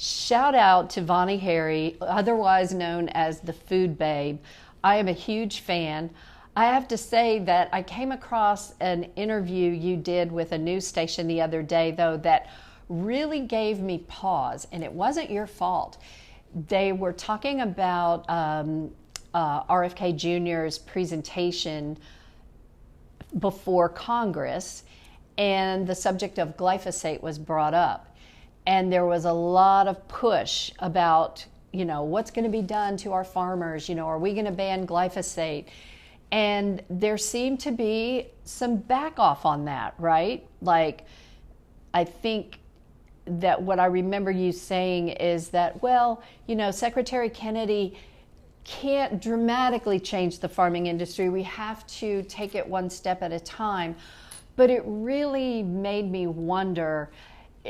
Shout out to Vani Hari, otherwise known as the Food Babe. I am a huge fan. I have to say that I came across an interview you did with a news station the other day, though, that really gave me pause, and it wasn't your fault. They were talking about RFK Jr.'s presentation before Congress, and the subject of glyphosate was brought up. And there was a lot of push about, what's going to be done to our farmers? Are we going to ban glyphosate? And there seemed to be some back off on that, right? Like, I think that what I remember you saying is that, Secretary Kennedy can't dramatically change the farming industry. We have to take it one step at a time. But it really made me wonder,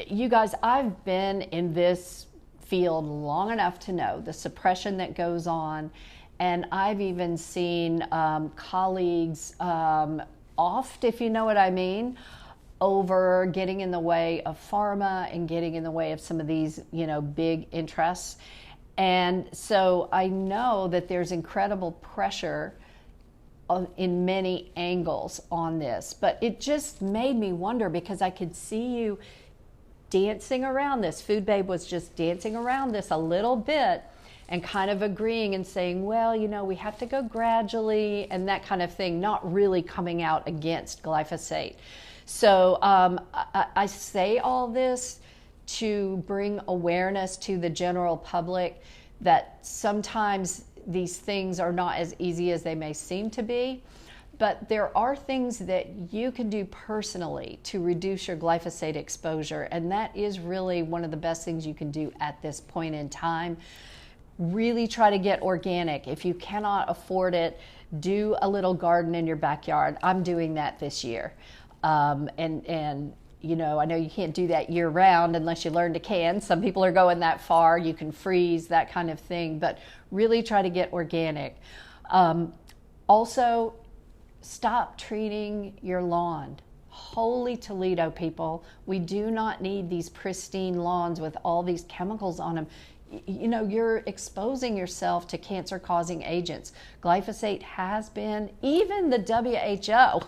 you guys, I've been in this field long enough to know the suppression that goes on, and I've even seen colleagues offed, if you know what I mean, over getting in the way of pharma and getting in the way of some of these, big interests. And so I know that there's incredible pressure in many angles on this, but it just made me wonder, because I could see you dancing around this. Food Babe was just dancing around this a little bit and kind of agreeing and saying, we have to go gradually and that kind of thing, not really coming out against glyphosate. So I say all this to bring awareness to the general public that sometimes these things are not as easy as they may seem to be. But there are things that you can do personally to reduce your glyphosate exposure, and that is really one of the best things you can do at this point in time. Really try to get organic. If you cannot afford it, do a little garden in your backyard. I'm doing that this year. I know you can't do that year round unless you learn to can. Some people are going that far. You can freeze, that kind of thing, but really try to get organic. Also, stop treating your lawn. Holy Toledo, people. We do not need these pristine lawns with all these chemicals on them. You're exposing yourself to cancer-causing agents. Glyphosate has been, even the WHO,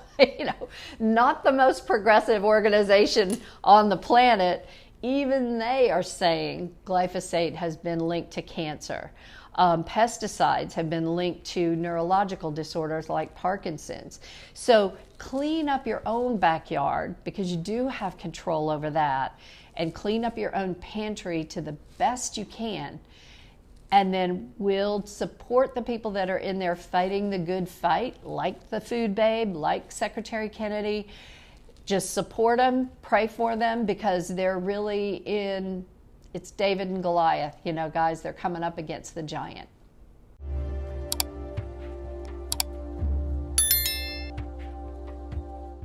not the most progressive organization on the planet, even they are saying glyphosate has been linked to cancer. Pesticides have been linked to neurological disorders like Parkinson's. So clean up your own backyard, because you do have control over that, and clean up your own pantry to the best you can. And then we'll support the people that are in there fighting the good fight, like the Food Babe, like Secretary Kennedy. Just support them, pray for them, because they're really it's David and Goliath, guys, they're coming up against the giant.